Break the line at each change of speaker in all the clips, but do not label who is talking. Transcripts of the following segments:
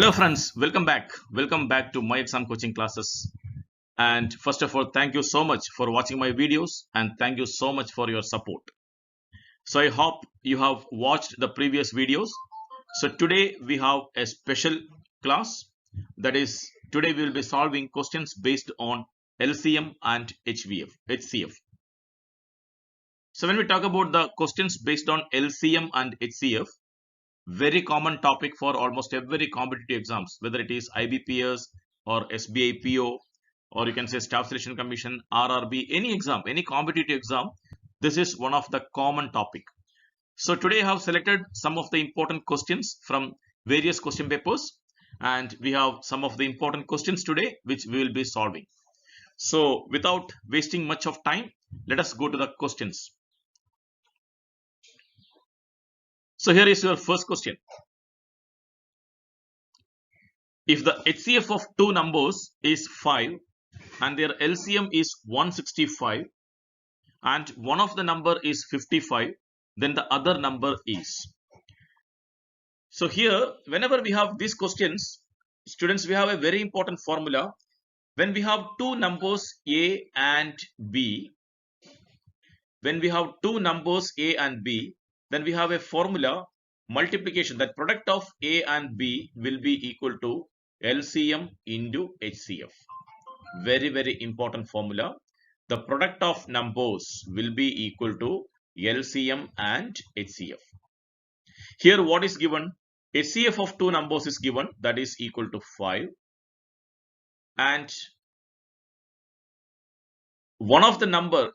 Hello friends, welcome back. Welcome back to my exam coaching classes. And first of all, thank you so much for watching my videos and thank you so much for your support. So I hope you have watched the previous videos. So today we have a special class, that is today we will be solving questions based on LCM and HCF. So when we talk about the questions based on LCM and HCF, very common topic for almost every competitive exams, whether it is IBPS or SBI PO, or you can say Staff Selection Commission, RRB, any exam, any competitive exam, this is one of the common topic. So today I have selected some of the important questions from various question papers, and we have some of the important questions today which we will be solving. So without wasting much of time, let us go to the questions. So here is your first question. If the HCF of two numbers is 5 and their LCM is 165 and one of the number is 55, then the other number is. So here, whenever we have these questions, students, we have a very important formula. When we have two numbers A and B, then we have we have a formula multiplication, that product of A and B will be equal to LCM into HCF. Very, very important formula. The product of numbers will be equal to LCM and HCF. Here what is given? HCF of two numbers is given, that is equal to 5. And one of the number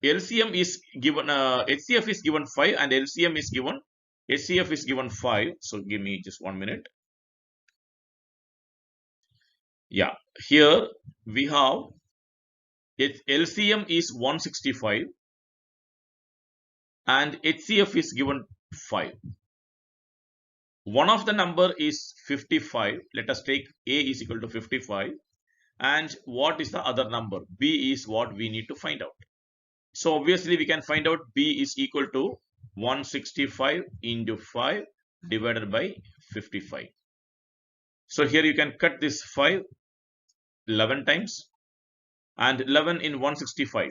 LCM is given, HCF is given 5 and LCM is given, HCF is given 5. So give me just 1 minute. Yeah, here we have LCM is 165 and HCF is given 5. One of the number is 55. Let us take A is equal to 55. And what is the other number? B is what we need to find out. So obviously we can find out B is equal to 165 into 5 divided by 55. So here you can cut this 5 11 times and 11 in 165.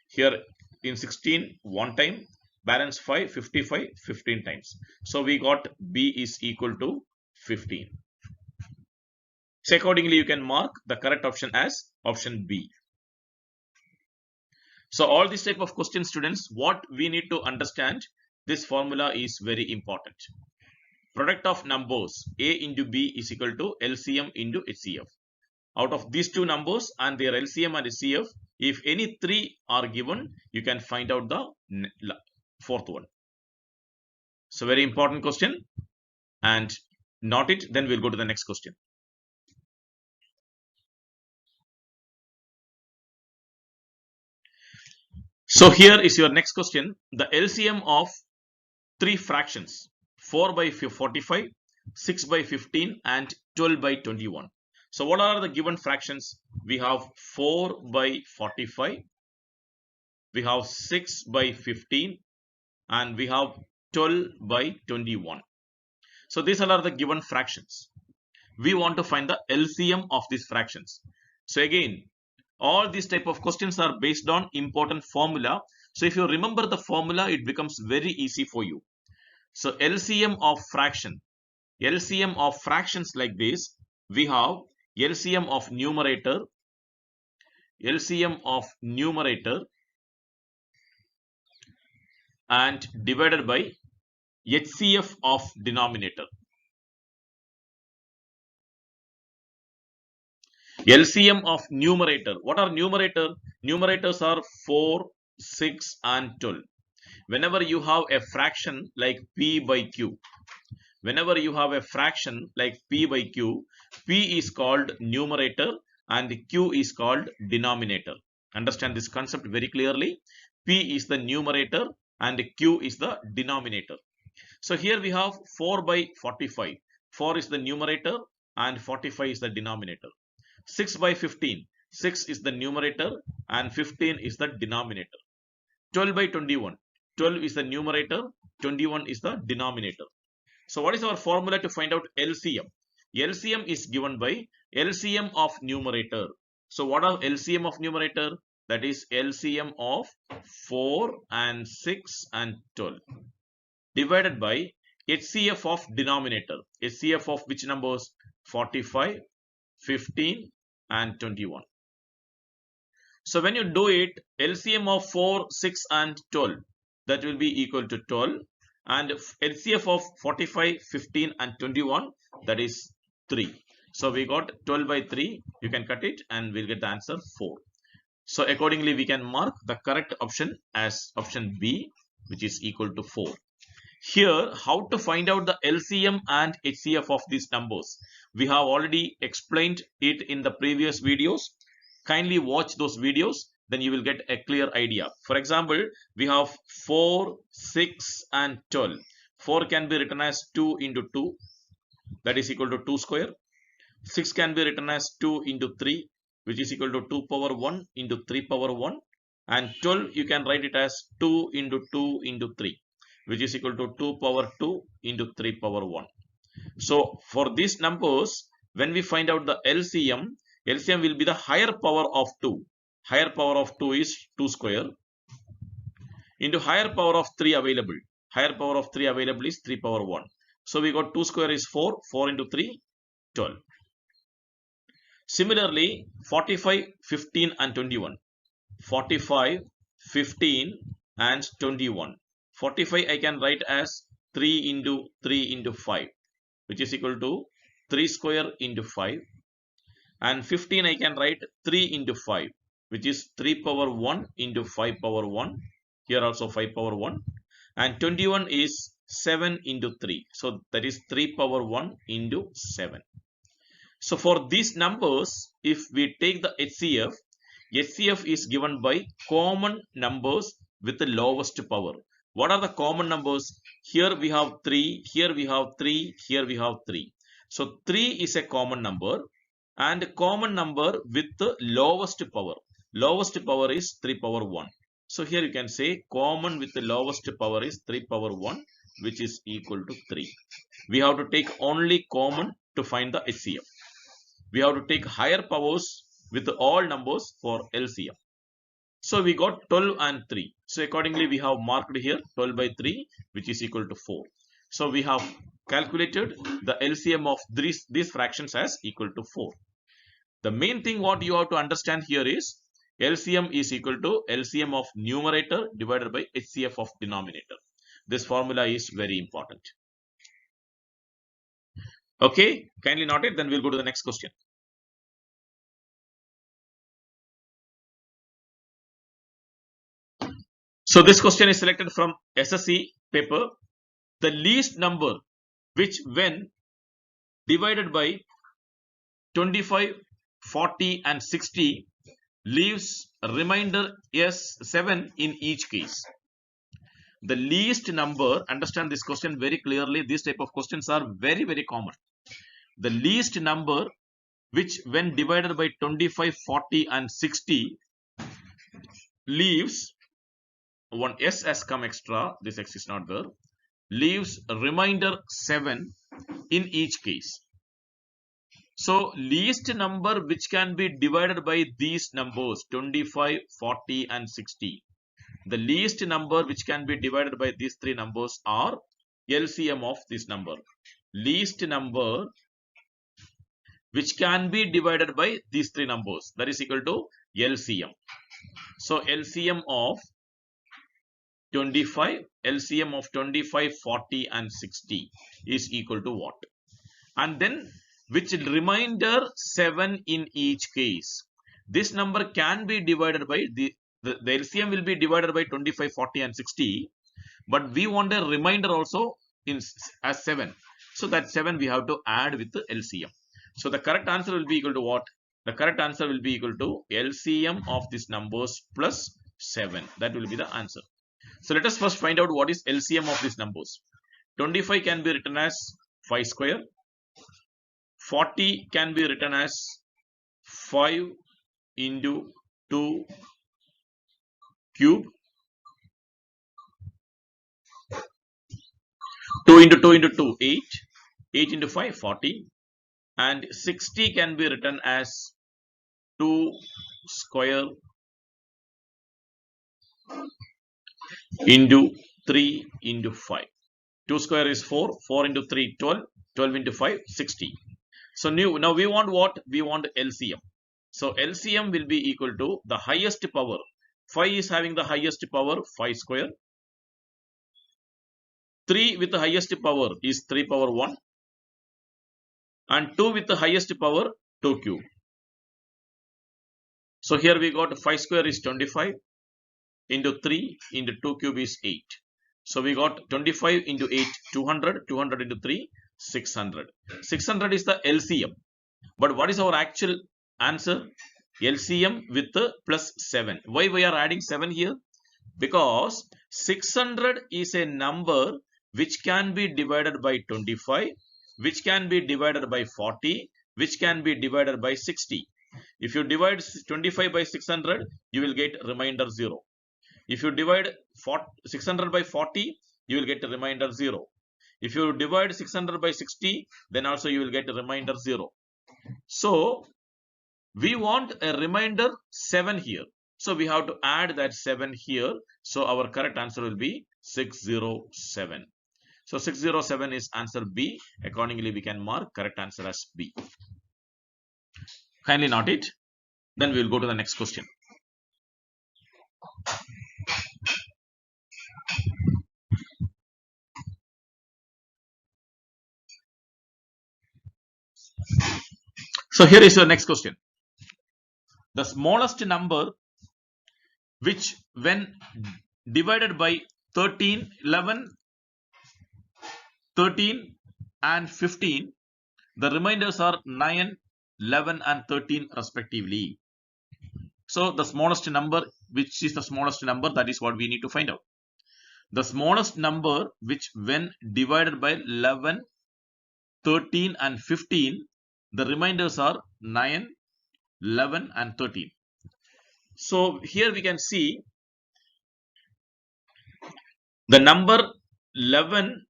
Here in 16 1 time, balance 5, 55, 15 times. So we got B is equal to 15. So accordingly you can mark the correct option as option B. So all these type of questions, students, what we need to understand, this formula is very important. Product of numbers A into B is equal to LCM into HCF. Out of these two numbers and their LCM and HCF, if any three are given, you can find out the fourth one. So very important question, and note it, then we'll go to the next question. So here is your next question. The LCM of three fractions, 4 by 45, 6 by 15 and 12 by 21. So what are the given fractions? We have 4 by 45, we have 6 by 15 and we have 12 by 21. So these are the given fractions. We want to find the LCM of these fractions. So again, all these type of questions are based on important formula. So if you remember the formula, it becomes very easy for you. So LCM of fractions like this, we have LCM of numerator and divided by HCF of denominator. LCM of numerator. What are numerator? Numerators are 4, 6 and 12. Whenever you have a fraction like P by Q, P is called numerator and Q is called denominator. Understand this concept very clearly. P is the numerator and Q is the denominator. So here we have 4 by 45. 4 is the numerator and 45 is the denominator. 6 by 15. 6 is the numerator and 15 is the denominator. 12 by 21. 12 is the numerator, 21 is the denominator. So what is our formula to find out LCM? LCM is given by LCM of numerator. So what are LCM of numerator? That is LCM of 4 and 6 and 12 divided by HCF of denominator. HCF of which numbers? 45, 15 and 21. So when you do it, LCM of 4, 6 and 12, that will be equal to 12, and LCF of 45, 15 and 21, that is 3. So we got 12 by 3, you can cut it and we'll get the answer 4. So accordingly we can mark the correct option as option B, which is equal to 4. Here, how to find out the LCM and HCF of these numbers? We have already explained it in the previous videos. Kindly watch those videos, then you will get a clear idea. For example, we have 4, 6 and 12. 4 can be written as 2 into 2, that is equal to 2 square. 6 can be written as 2 into 3, which is equal to 2 power 1 into 3 power 1. And 12 you can write it as 2 into 2 into 3, which is equal to 2 power 2 into 3 power 1. So for these numbers, when we find out the LCM will be the higher power of 2. Higher power of 2 is 2 square into higher power of 3 available. Higher power of 3 available is 3 power 1. So we got 2 square is 4. 4 into 3, 12. Similarly, 45, 15 and 21. 45, 15 and 21. 45 I can write as 3 into 3 into 5, which is equal to 3 square into 5. And 15 I can write 3 into 5, which is 3 power 1 into 5 power 1. Here also 5 power 1. And 21 is 7 into 3. So that is 3 power 1 into 7. So for these numbers, if we take the HCF, HCF is given by common numbers with the lowest power. What are the common numbers? Here we have 3, here we have 3, here we have 3. So 3 is a common number, and common number with the lowest power. Lowest power is 3 power 1. So here you can say common with the lowest power is 3 power 1, which is equal to 3. We have to take only common to find the HCF. We have to take higher powers with all numbers for LCM. So we got 12 and 3. So accordingly we have marked here 12 by 3, which is equal to 4. So we have calculated the LCM of these fractions as equal to 4. The main thing what you have to understand here is LCM is equal to LCM of numerator divided by HCF of denominator. This formula is very important. Okay, kindly note it, then we'll go to the next question. So this question is selected from SSC paper. The least number which when divided by 25, 40 and 60 leaves a remainder S7 in each case. The least number, understand this question very clearly, these type of questions are very, very common. The least number which when divided by 25, 40 and 60 leaves, one S has come extra, this X is not there, leaves a remainder 7 in each case. So least number which can be divided by these numbers 25, 40 and 60. The least number which can be divided by these three numbers are LCM of this number. Least number which can be divided by these three numbers, that is equal to LCM. So LCM of 25, LCM of 25, 40 and 60 is equal to what? And then which remainder 7 in each case. This number can be divided by the LCM will be divided by 25, 40 and 60, but we want a remainder also in as 7. So that 7 we have to add with the LCM. So the correct answer will be equal to what? The correct answer will be equal to LCM of these numbers plus 7. That will be the answer. So let us first find out what is LCM of these numbers. 25 can be written as 5 square. 40 can be written as 5 into 2 cube. 2 into 2 into 2, 8. 8 into 5, 40. and 60 can be written as 2 square into 3 into 5. 2 square is 4, 4 into 3 12, 12 into 5 60. So now we want what? We want LCM. So LCM will be equal to the highest power. 5 is having the highest power 5 square. 3 with the highest power is 3 power 1. And 2 with the highest power 2 cube. So here we got 5 square is 25 into 3 into 2 cube is 8. So we got 25 into 8 200, 200 into 3 600. 600 is the LCM. But what is our actual answer? LCM with the plus 7. Why we are adding 7 here? Because 600 is a number which can be divided by 25, which can be divided by 40, which can be divided by 60. If you divide 25 by 600, you will get remainder 0. If you divide 600 by 40, you will get a remainder 0. If you divide 600 by 60, then also you will get a remainder 0. So we want a remainder 7 here. So we have to add that 7 here. So our correct answer will be 607. So 607 is answer B. Accordingly, we can mark correct answer as B. Kindly note it. Then we will go to the next question. So here is your next question. The smallest number which when divided by 13, 11, 13 and 15, the remainders are 9, 11 and 13 respectively. So the smallest number, which is the smallest number, that is what we need to find out. The smallest number which when divided by 11, 13 and 15, the remainders are 9, 11 and 13. So here we can see the number 11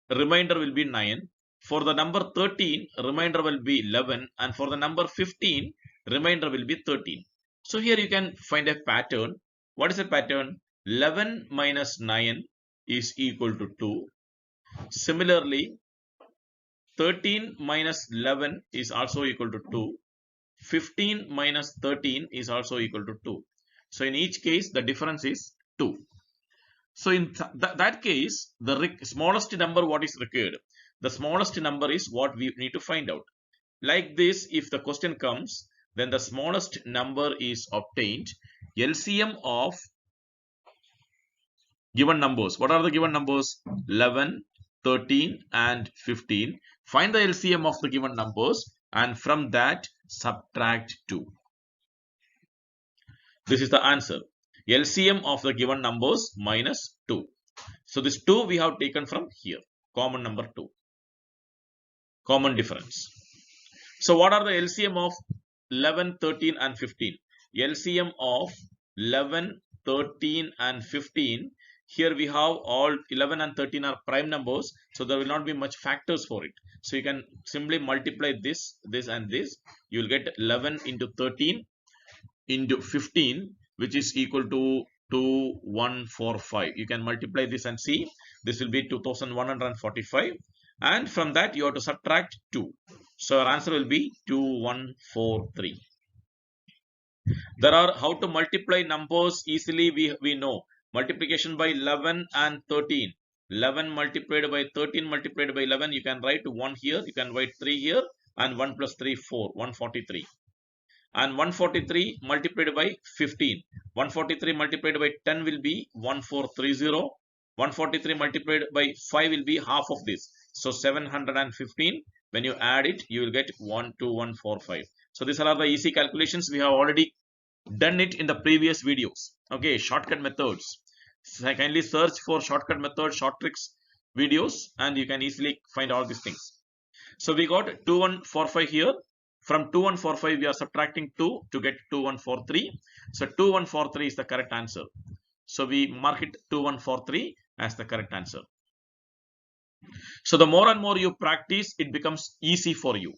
remainder will be 9. For the number 13, remainder will be 11. And for the number 15, remainder will be 13. So here you can find a pattern. What is the pattern? 11 minus 9 is equal to 2. Similarly, 13 minus 11 is also equal to 2. 15 minus 13 is also equal to 2. So in each case, the difference is 2. So in that case, the smallest number what is required? The smallest number is what we need to find out. Like this, if the question comes, then the smallest number is obtained. LCM of given numbers. What are the given numbers? 11, 13 and 15. Find the LCM of the given numbers and from that subtract 2. This is the answer. LCM of the given numbers minus 2. So this 2 we have taken from here. Common number 2. Common difference. So what are the LCM of 11, 13 and 15? LCM of 11, 13 and 15. Here we have all 11 and 13 are prime numbers. So there will not be much factors for it. So you can simply multiply this, this and this. You will get 11 into 13 into 15, which is equal to 2145. You can multiply this and see. This will be 2145. And from that you have to subtract 2. So our answer will be 2143. There are how to multiply numbers easily. We know multiplication by 11 and 13. 11 multiplied by 13 multiplied by 11. You can write 1 here. You can write 3 here. And 1 plus 3, 4. 143. And 143 multiplied by 15. 143 multiplied by 10 will be 1430. 143 multiplied by 5 will be half of this. So 715. When you add it, you will get 12145. So these are the easy calculations. We have already done it in the previous videos. Okay, shortcut methods. So kindly search for shortcut method, short tricks videos, and you can easily find all these things. So we got 2145 here. From 2145, we are subtracting 2 to get 2143. So 2143 is the correct answer. So we mark it 2143 as the correct answer. So the more and more you practice, it becomes easy for you.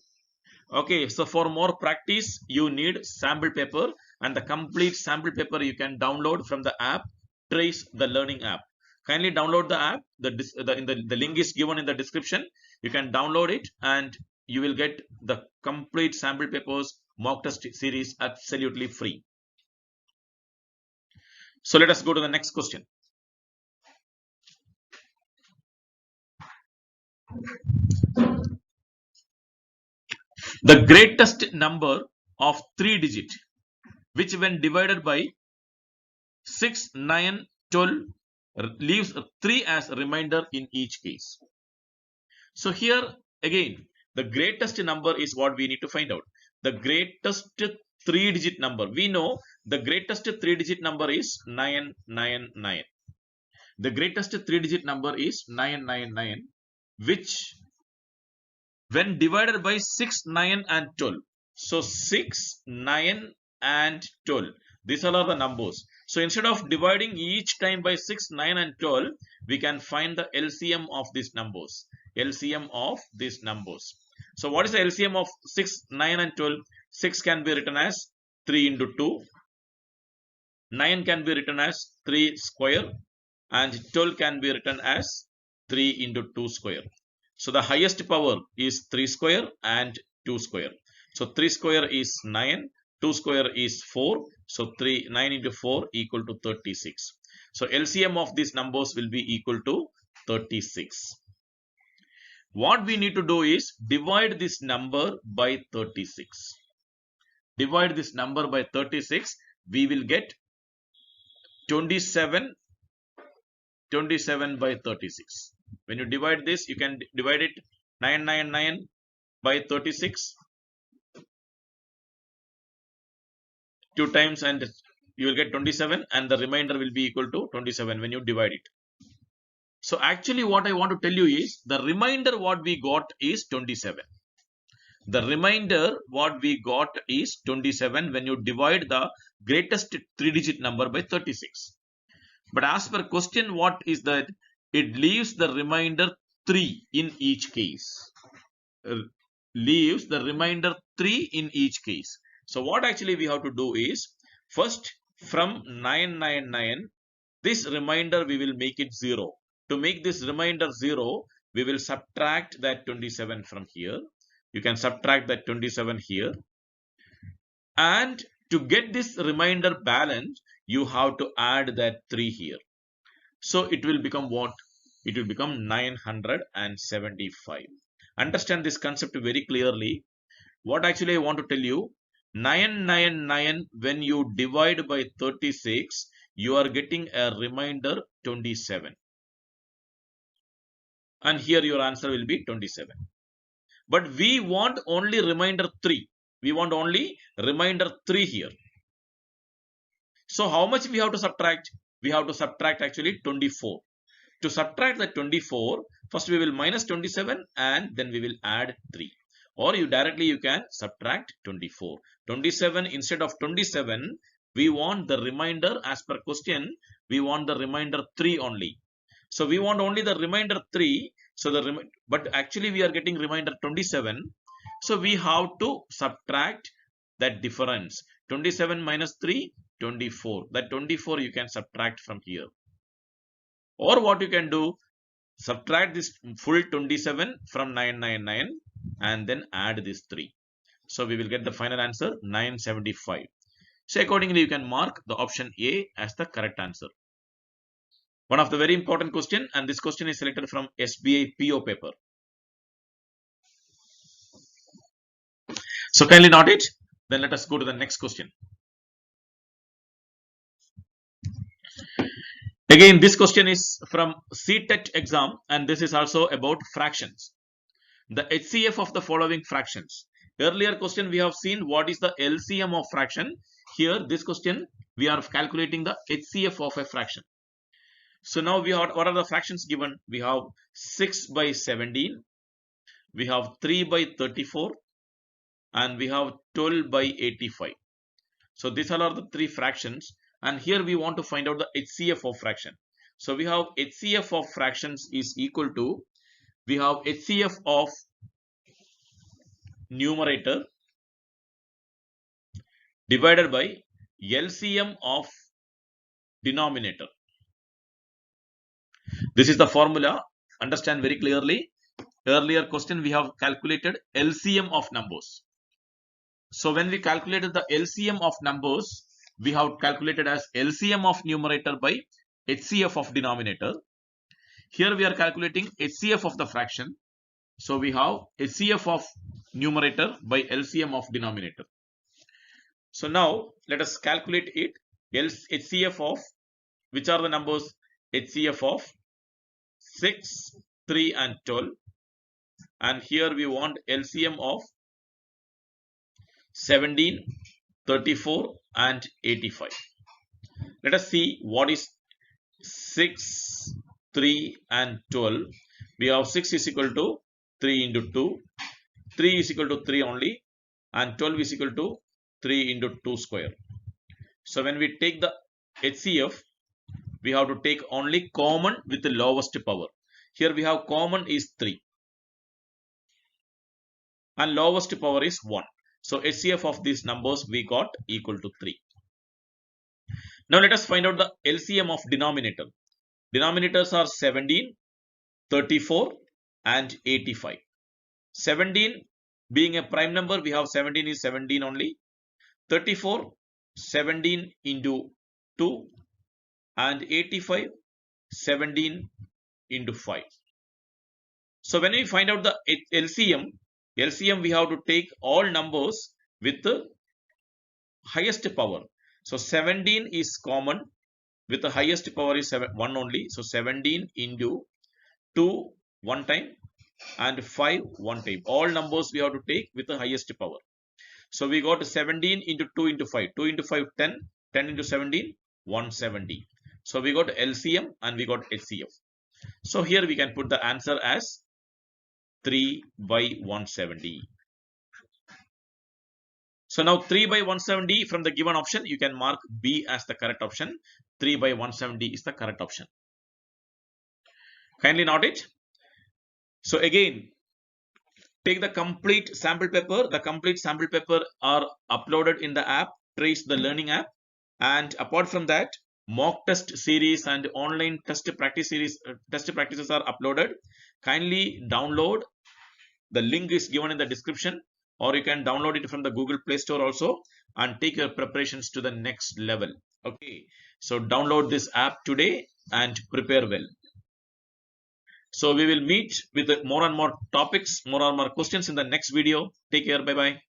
Okay, so for more practice, you need sample paper, and the complete sample paper you can download from the app Trace the Learning app. Kindly download the app. The link is given in the description. You can download it and you will get the complete sample papers mock test series absolutely free. So let us go to the next question. The greatest number of 3 digit, which when divided by 6, 9, 12 leaves 3 as a remainder in each case. So here again, the greatest number is what we need to find out. The greatest 3 digit number. We know the greatest 3 digit number is 999. The greatest 3 digit number is 999, which when divided by 6, 9 and 12. So 6, 9 and 12. These all are the numbers. So instead of dividing each time by 6, 9 and 12, we can find the LCM of these numbers. LCM of these numbers. So what is the LCM of 6, 9 and 12? 6 can be written as 3 into 2. 9 can be written as 3 square. And 12 can be written as 3 into 2 square. So the highest power is 3 square and 2 square. So 3 square is 9, 2 square is 4. So 9 into 4 equal to 36. So LCM of these numbers will be equal to 36. What we need to do is divide this number by 36. Divide this number by 36. We will get 27 by 36. When you divide this, you can divide it 999 by 36 two times, and you will get 27, and the remainder will be equal to 27 when you divide it. So actually what I want to tell you is the remainder what we got is 27. The remainder what we got is 27 when you divide the greatest 3 digit number by 36. But as per question, what is that? It leaves the remainder 3 in each case. Leaves the remainder 3 in each case. So what actually we have to do is, first from 999, this remainder we will make it 0. To make this remainder 0, we will subtract that 27 from here. You can subtract that 27 here. And to get this remainder balance, you have to add that 3 here. So it will become what? It will become 975. Understand this concept very clearly. What actually I want to tell you, 999 when you divide by 36, you are getting a remainder 27. And here your answer will be 27. But we want only remainder 3. We want only remainder 3 here. So how much we have to subtract? We have to subtract actually 24. To subtract the 24, first we will minus 27 and then we will add 3. Or you can subtract 24. 27 instead of 27, we want the remainder as per question. We want the remainder 3 only. So we want only the remainder 3. So but actually we are getting remainder 27. So we have to subtract that difference. 27 minus 3, 24. That 24 you can subtract from here. Or what you can do, subtract this full 27 from 999 and then add this 3. So we will get the final answer 975. So accordingly you can mark the option A as the correct answer. One of the very important question, and this question is selected from SBI PO paper. So kindly note it. Then let us go to the next question. Again, this question is from CTET exam, and this is also about fractions. The HCF of the following fractions. Earlier question we have seen what is the LCM of fraction. Here this question we are calculating the HCF of a fraction. So now we have, what are the fractions given? We have 6 by 17, we have 3 by 34, and we have 12 by 85. So these all are the 3 fractions, and here we want to find out the HCF of fraction. So we have HCF of fractions is equal to, we have HCF of numerator divided by LCM of denominator. This is the formula. Understand very clearly. Earlier question we have calculated LCM of numbers. So when we calculated the LCM of numbers, we have calculated as LCM of numerator by HCF of denominator. Here we are calculating HCF of the fraction. So we have HCF of numerator by LCM of denominator. So now let us calculate it. HCF of, which are the numbers? HCF of 6, 3 and 12. And here we want LCM of 17, 34 and 85. Let us see what is 6, 3 and 12. We have 6 is equal to 3 into 2. 3 is equal to 3 only. And 12 is equal to 3 into 2 square. So when we take the HCF, we have to take only common with the lowest power. Here we have common is 3. And lowest power is 1. So HCF of these numbers we got equal to 3. Now let us find out the LCM of denominator. Denominators are 17, 34 and 85. 17 being a prime number, we have 17 is 17 only. 34, 17 into 2 and 85, 17 into 5. So when we find out the LCM we have to take all numbers with the highest power. So 17 is common, with the highest power is 1 only. So 17 into 2 one time and 5 one time. All numbers we have to take with the highest power. So we got 17 into 2 into 5. 2 into 5, 10. 10 into 17, 170. So we got LCM and we got HCF. So here we can put the answer as 3 by 170. So now 3 by 170 from the given option, you can mark B as the correct option. 3 by 170 is the correct option. Kindly note it. So again, take the complete sample paper. The complete sample paper are uploaded in the app, Trace the Learning app. And apart from that, mock test series and online test practices are uploaded. Kindly download. The link is given in the description, or you can download it from the Google Play Store also and take your preparations to the next level. Okay, so download this app today and prepare well. So we will meet with more and more topics, more and more questions in the next video. Take care. Bye bye.